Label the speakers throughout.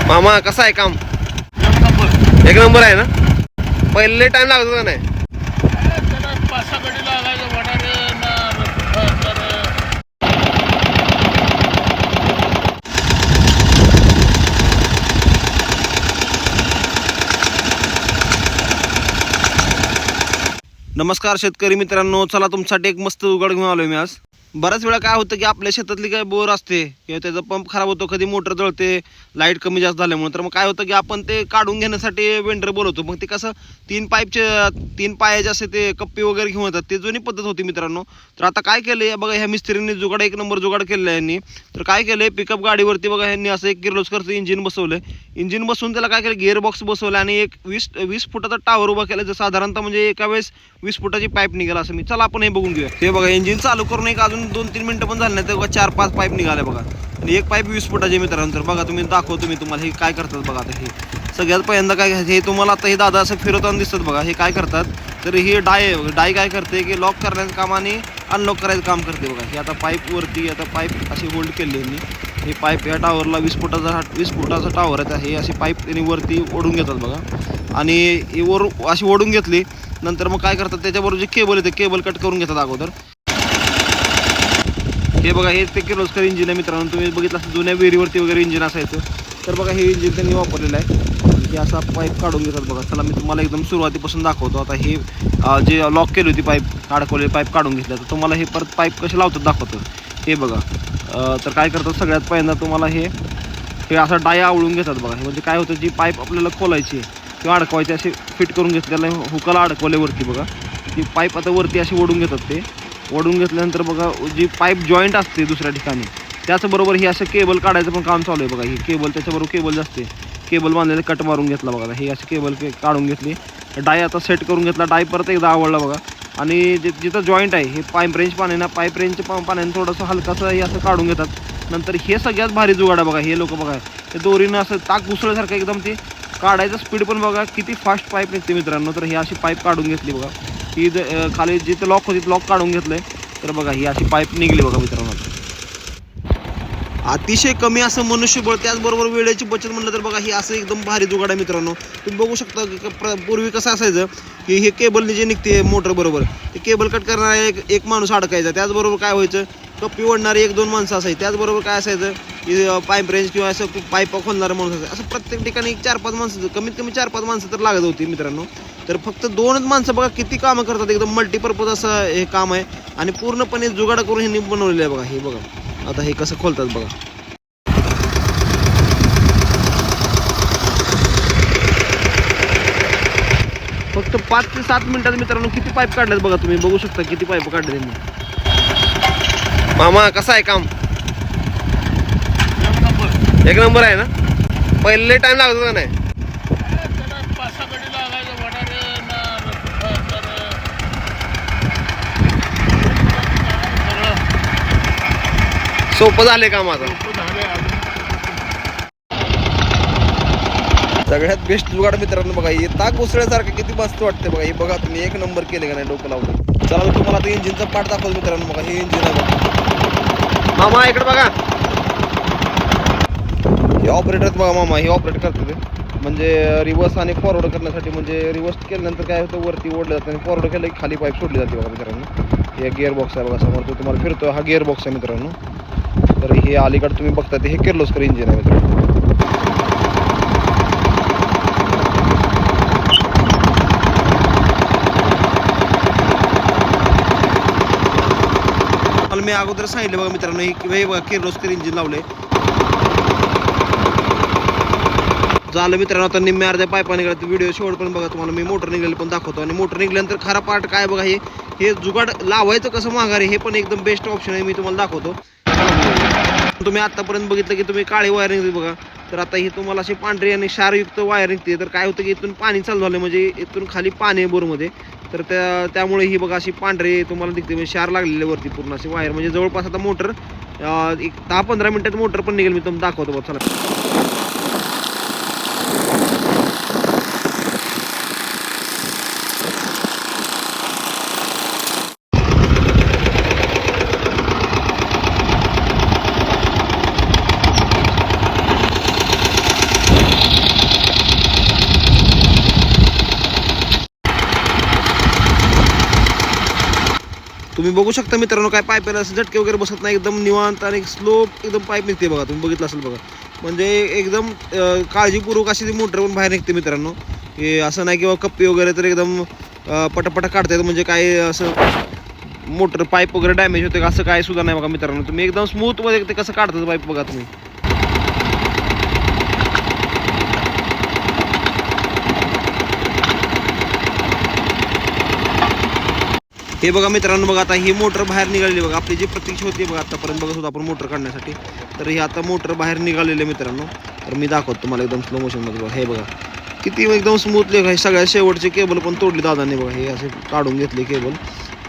Speaker 1: मामा कसं आहे काम? एक नंबर आहे ना. पहिले टाइम लागत का नाही? नमस्कार शेतकरी मित्रांनो, चला तुमच्यासाठी एक मस्त उघड घेऊन आलोय मी आज. बऱ्याच वेळा काय होतं की आपल्या शेतातली काय बोर असते किंवा त्याचा पंप खराब होतो, कधी मोटर जळते लाईट कमी जास्त झाल्यामुळे. तर मग काय होतं की आपण ते काढून घेण्यासाठी वेंडर बोलवतो. मग ते कसं तीन पायाचे असे ते कप्पे वगैरे घेऊन येतात. ते जुनी पद्धत होती मित्रांनो. तर आता काय केलंय बघा, ह्या मिस्त्रींनी जुगाड एक नंबर जुगाड केलेला आहे यांनी. तर काय केलंय, पिकअप गाडीवरती बघा ह्यांनी असं एक किर्लोस्करचं इंजिन बसवलंय. इंजिन बसवून त्याला काय केलं, गिअर बॉक्स बसवला आणि एक 20 फुटाचा टावर उभा केला. जर साधारणतः म्हणजे एका वेळेस 20 फुटाची पाईप निघाला असं. चला आपण हे बघून घेऊया. हे बघा, इंजिन चालू करून एक अजून 2-3 मिनिटं पण झाले नाही तर 4-5 पाईप निघाले बघा. आणि एक पाईप 20 फुटाची मित्रांनो. तर बघा, तुम्ही दाखवतो मी तुम्हाला हे काय करतात बघा. आता हे सगळ्यात पहिल्यांदा काय घ्यायचं, हे तुम्हाला आता हे दादा असं फिरवताना दिसतात बघा. हे काय करतात, तर ही डाय काय करते की लॉक करण्याचं काम आणि अनलॉक करायचं काम करते बघा. हे आता पाईपवरती आता पाईप अशी होल्ड केली यांनी. हे पाईप या टावरला 20 फुटाचा टावर आहे. हे अशी पाईप त्यांनी वरती ओढून घेतात बघा. आणि ही वर अशी ओढून घेतली नंतर मग काय करतात, त्याच्याबरोबर जे केबल येते केबल कट करून घेतात अगोदर. हे बघा, हे ते किर्लोस्कर इंजिन आहे मित्रांनो. तुम्ही बघितलं असं जुन्या विहिरीवरती वगैरे इंजिन असायचं. तर बघा, हे इंजिन त्यांनी वापरलेलं आहे. हे असा पाईप काढून घेतात बघा. चला मी तुम्हाला एकदम सुरुवातीपासून दाखवतो. आता हे जे लॉक केली होती पाईप, अडकवलेली पाईप काढून घेतल्या, तर तुम्हाला हे परत पाईप कसे लावतात दाखवतो. हे बघा, तर काय करतात, सगळ्यात पहिल्यांदा तुम्हाला हे असा डाया आवळून घेतात बघा. म्हणजे काय होतं, जी पाईप आपल्याला खोलायची किंवा अडकवायची अशी फिट करून घेतली, त्याला हुकाला अडकवल्यावरती बघा ती पाईप आता वरती अशी ओढून घेतात. ते ओढून घेतल्यानंतर बघा, जी पाईप जॉईंट असते दुसऱ्या ठिकाणी त्याचबरोबर हे असं केबल काढायचं पण काम चालू आहे बघा. ही केबल त्याच्याबरोबर केबल असते, केबल बांधलेलं कट मारून घेतला बघा. हे अशी केबल काढून घेतली. डाय आता सेट करून घेतला. डाय परत एकदा आवडला बघा. आणि जिथं जॉईंट आहे हे पाईप रेंजच्या पाण्याने थोडंसं हलकासं हे असं काढून घेतात. नंतर हे सगळ्यात भारी जुगाड आहे बघा. हे लोक बघा, ते दोरीनं असं ताक घुसळल्यासारखं एकदम ते काढायचं स्पीड पण बघा किती फास्ट पाईप निघते मित्रांनो. तर ही अशी पाईप काढून घेतली बघा. ही खाली जिथं लॉक होती लॉक काढून घेतलंय. तर बघा, ही अशी पाईप निघली बघा मित्रांनो. अतिशय कमी असं मनुष्यबळ, त्याचबरोबर वेळेची बचत म्हणलं तर बघा, ही असं एकदम भारी जुगाड आहे मित्रांनो. तुम्ही बघू शकता पूर्वी कसं असायचं की हे केबलने जे निघते मोटर बरोबर, ते केबल कट करणारा एक माणूस अडकायचा. त्याचबरोबर काय व्हायचं, कप्पी ओढणारे 1-2 माणसं असायची. त्याचबरोबर काय असायचं की पाईप रेंज किंवा असं पाईप खोलणारं माणूस असायचं. असं प्रत्येक ठिकाणी 4-5 माणसं, कमीत कमी 4-5 माणसं तर लागत होती मित्रांनो. तर फक्त 2च माणसं बघा किती कामं करतात. एकदम मल्टीपर्पज असं हे काम आहे आणि पूर्णपणे जुगाड करून ह्यांनी बनवलेलं आहे बघा. हे बघा आता हे कसं खोलतात बघा. फक्त 5 ते 7 मिनिटात मित्रांनो किती पाईप काढलेत बघा. तुम्ही बघू शकता किती पाईप काढले त्यांनी. मामा कसं आहे काम? एक नंबर आहे ना. पहिले टाइम लागत का नाही? सोपं झाले काम आता. सगळ्यात बेस्ट जुगाड मित्रांनो बघा. हे ताक घुसळल्यासारखं किती मस्त वाटते बघा. हे बघा तुम्ही एक नंबर केले का नाही डोकं लावलं. चला मी तुम्हाला आता इंजिनचा पार्ट दाखवतो मित्रांनो. बघा, हे इंजिन आहे बघा. मामा इकडे बघा, हे ऑपरेटर बघा. मामा हे ऑपरेट करतात म्हणजे रिव्हर्स आणि फॉरवर्ड करण्यासाठी. म्हणजे रिव्हर्स केल्यानंतर काय होतं, वरती ओढलं जातं आणि फॉरवर्ड केलं की खाली पाईप सोडली जाते बघा मित्रांनो. हे गिअर बॉक्स आहे बघा समोर, तो तुम्हाला फिरतो हा गिअर बॉक्स आहे मित्रांनो. तर हे अलीकडे तुम्ही बघता ते हे किर्लोस्कर इंजिन आहे मित्रांनो. मी अगोदर सांगितलं बघा मित्रांनो, हे बघा किर्लोस्कर इंजिन लावले झालं मित्रांनो. आता निम्म्या अर्ध्या पाईपा निघाला. व्हिडिओ शेवट पण बघा, तुम्हाला मी मोटर निघलेलं पण दाखवतो. आणि मोटर निघल्यानंतर खरा पार्ट काय बघा, हे जुगाड लावायचं कसं माघारी, हे पण एकदम बेस्ट ऑप्शन आहे. मी तुम्हाला दाखवतो. तुम्ही आतापर्यंत बघितलं की तुम्ही काळी वायर निघते बघा. तर आता ही तुम्हाला अशी पांढरी आणि क्षारयुक्त वायर निघते. तर काय होतं की इथून पाणी चालू झालं म्हणजे इथून खाली पाणी आहे बोरमध्ये. तर त्यामुळे ही बघा अशी पांढरी तुम्हाला दिसते म्हणजे क्षार लागलेल्या वरती पूर्ण अशी वायर. म्हणजे जवळपास आता मोटर एक 10-15 मिनिटात मोटर पण निघेल. मी तुम्हाला दाखवतो बघा. चला तुम्ही बघू शकता मित्रांनो, काय पाईपला असं झटके वगैरे बसत नाही, एकदम निवांत आणि स्लो एकदम पाईप निघते बघा. तुम्ही बघितलं असेल बघा, म्हणजे एकदम काळजीपूर्वक अशी ती मोटर पण बाहेर निघते मित्रांनो. हे असं नाही किंवा कप्पी वगैरे तर एकदम पटापटा काढता येतं, म्हणजे काय असं मोटर पाईप वगैरे डॅमेज होते का असं काय सुद्धा नाही बघा मित्रांनो. तुम्ही एकदम स्मूथ मध्ये ते कसं काढतात पाईप बघा तुम्ही. हे बघा मित्रांनो, बघा आता ही मोटर बाहेर निघालेली बघा. आपली जी प्रतीक्षा होती बघा आतापर्यंत बघत होतो आपण मोटर काढण्यासाठी, तर ही आता मोटर बाहेर निघालेली आहे मित्रांनो. तर मी दाखवतो तुम्हाला एकदम स्लो मोशनमध्ये बघा. हे बघा किती एकदम स्मूथली काही सगळ्या शेवटचे केबल पण तोडली दादांनी बघा. हे असे काढून घेतले केबल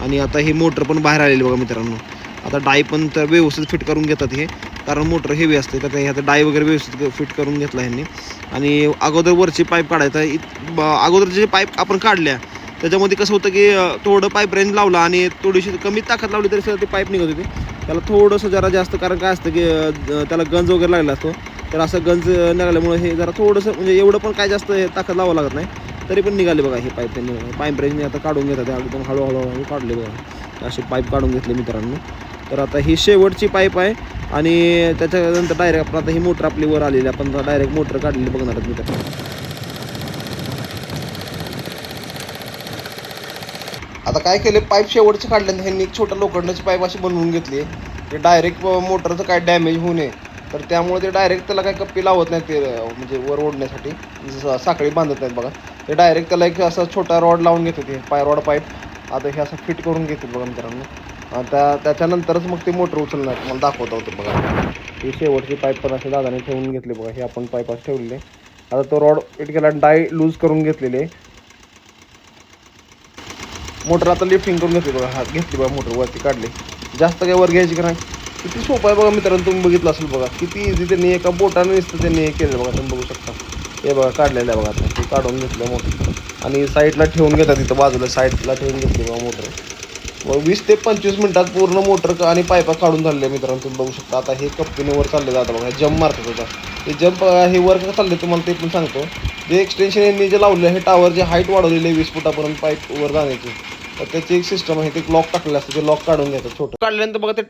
Speaker 1: आणि आता ही मोटर पण बाहेर आलेली बघा मित्रांनो. आता डाय पण तर व्यवस्थित फिट करून घेतात हे, कारण मोटर हेवी असते, तर हे आता डाय वगैरे व्यवस्थित फिट करून घेतला ह्यांनी. आणि अगोदर वरची पाईप काढायचा, अगोदर जे पाईप आपण काढल्या त्याच्यामध्ये कसं होतं की थोडं पाईप रेंज लावला आणि थोडीशी कमी ताकद लावली तरी सुद्धा ते पाईप निघत होते. त्याला थोडंसं जरा जास्त, कारण काय असतं की त्याला गंज वगैरे लागला असतो, तर असं गंज निघाल्यामुळे हे जरा थोडंसं, म्हणजे एवढं पण काय जास्त ताकद लावावं लागत नाही, तरी पण निघाले बघा हे पाईप. त्यांनी पाईप रेंजने आता काढून घेतात, एकदम हळूहळू काढले बघा. असे पाईप काढून घेतले मित्रांनो. तर आता ही शेवटची पाईप आहे आणि त्याच्यानंतर डायरेक्ट आपण आता ही मोटर आपली वर आलेली, आपण डायरेक्ट मोटर काढलेली बघणार आहेत मित्रांनो. आता काय केले, पाईप शेवटचे काढल्यानंतर ह्यांनी एक छोटा लोखंडाची पाईप अशी बनवून घेतली, ते डायरेक्ट मोटरचं काय डॅमेज होऊ नये, तर त्यामुळे ते डायरेक्ट त्याला काय कप्पी लावत नाही ते, म्हणजे वर ओढण्यासाठी जसं साखळी बांधत नाहीत बघा. ते डायरेक्ट त्याला एक असा छोटा रॉड लावून घेते ते रॉड पाईप. आता हे असं फिट करून घेतील बघा मित्रांनो. त्याच्यानंतरच मग ते मोटर उचलणार, मला दाखवता होतं बघा. ही शेवटची पाईप पण असे दादाने ठेवून घेतली बघा. हे आपण पाईप असं ठेवलेले. आता तो रॉड फिट केला, डाय लूज करून घेतलेले. मोटर आता लिफ्टिंग करून घेतली बघा. हात घेतली बघा, मोटर वरती काढली. जास्त काय वर घ्यायची का नाही, किती सोपं आहे बघा मित्रांनो. तुम्ही बघितलं असेल बघा, किती इझी त्यांनी एका बोटाने नुसतं त्यांनी हे केलं बघा. तुम्ही बघू शकता हे बघा, काढलेलं आहे बघा. आता ते काढून घेतलं मोटर आणि साईडला ठेवून घेतात, इथं बाजूला साईडला ठेवून घेतली बघा मोटर. 20 ते 25 मिनिटात पूर्ण मोटर आणि पाईपा काढून झालेले मित्रांनो. तुम्ही बघू शकता. आता हे कप्पीने वर चालले जातं बघा. जम्प मारतात होता, हे जम्प हे वर का चालले तुम्हाला ते पण सांगतो. जे एक्सटेन्शन यांनी जे लावले हे टावर, जे हाईट वाढवलेली आहे 20 फुटापर्यंत पाईप वर जाण्याची, तर त्याची एक सिस्टम आहे. ते लॉक टाकलेलं असतं, ते लॉक काढून घेतात छोटं. काढल्यानंतर बघा ते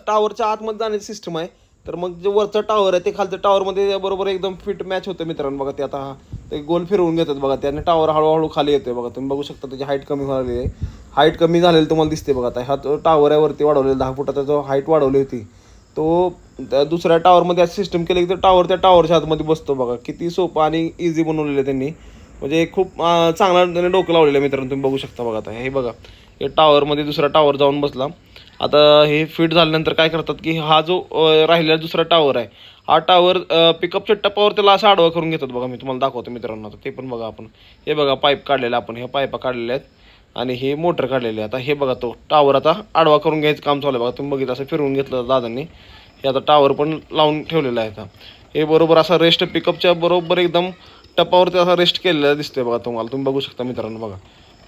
Speaker 1: टावरच्या आतमध्ये जाण्याची सिस्टम आहे. तर मग जे वरचं टावर आहे ते खालच्या टावरमध्ये बरोबर एकदम फिट मॅच होतं मित्रांनो. बघा ते आता ते गोल फिरवून घेतात बघा. त्याने टावर हळूहळू खाली येते बघा. तुम्ही बघू शकता त्याची हाईट कमी झालेली आहे. हाईट कमी झालेली तुम्हाला दिसते बघा. आता हा टावर आहे वरती वाढवलेला 10 फुटाचा, जो हाईट वाढवली होती तो दुसऱ्या टावरमध्ये असं सिस्टम केलं की तो टावर त्या टावरच्या आतमध्ये बसतो बघा. किती सोपं आणि इझी बनवलेलं आहे त्यांनी, म्हणजे खूप चांगला त्याने डोकं लावलेलं आहे मित्रांनो. तुम्ही बघू शकता बघा. आता हे बघा, हे टावरमध्ये दुसरा टावर जाऊन बसला. आता हे फिट झाल्यानंतर काय करतात की हा जो राहिलेला दुसरा टावर आहे, हा टावर पिकअपच्या टप्प्यावर त्याला असं आडवा करून घेतात बघा. मी तुम्हाला दाखवतो मित्रांनो. आता ते पण बघा आपण. हे बघा पाईप काढलेला आपण, ह्या पाईपा काढलेल्या आहेत आणि हे मोटर काढलेली आहे. आता हे बघा तो टावर आता आडवा करून घ्यायचं काम चालू आहे बघा. तुम्ही बघितलं असं फिरवून घेतलं दादांनी. हे आता टावर पण लावून ठेवलेलं आहे. आता हे बरोबर असा रेस्ट पिकअपच्या बरोबर एकदम टप्पावरती असा रेस्ट केलेला दिसतोय बघा तुम्हाला. तुम्ही बघू शकता मित्रांनो. बघा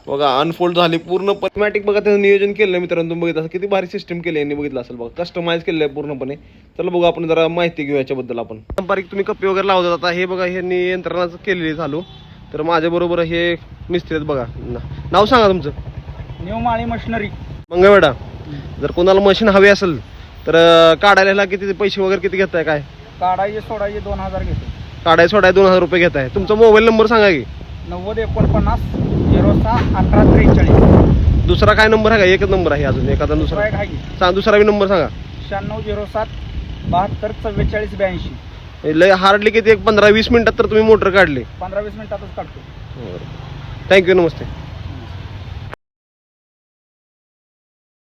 Speaker 1: बघा अनफोल्ड झाली पूर्ण ऑटोमॅटिक बघा. त्याचं नियोजन केलं मित्रांनो. तुम्ही बघितलं किती भारी सिस्टम केली यांनी, बघितलं असेल बघा. कस्टमाइज केलं आहे पूर्णपणे. चला बघू आपण जरा माहिती घेऊ याच्याबद्दल आपण. पारंपरिक तुम्ही कप्पी वगैरे लावतात. आता हे बघा ह्यांनी यंत्रणाचं केलेली चालू. तर माझ्याबरोबर हे मिस्त्री आहेत बघा. नाव सांगा तुमचं?
Speaker 2: न्यू माळी मशिनरी
Speaker 1: मंगळवेढा. जर कोणाला मशीन हवी असेल तर काढायला किती पैसे वगैरे किती घेताय काय?
Speaker 2: काढायचे सोडायचे 2000 घेतो.
Speaker 1: काढाय सोडाय 2000 रुपये घेताय. तुमचा मोबाईल नंबर सांगा की?
Speaker 2: 9049 06 1843.
Speaker 1: दुसरा काय नंबर आहे का? एकच नंबर आहे अजून एखादा दुसरा? सांग दुसरा बी नंबर सांगा.
Speaker 2: 9607 72 44 82.
Speaker 1: लय हार्डली किती एक 15-20 मिनिटात तर तुम्ही मोटर काढली?
Speaker 2: 15-20 मिनिटातच काढतो.
Speaker 1: थँक्यू, नमस्ते.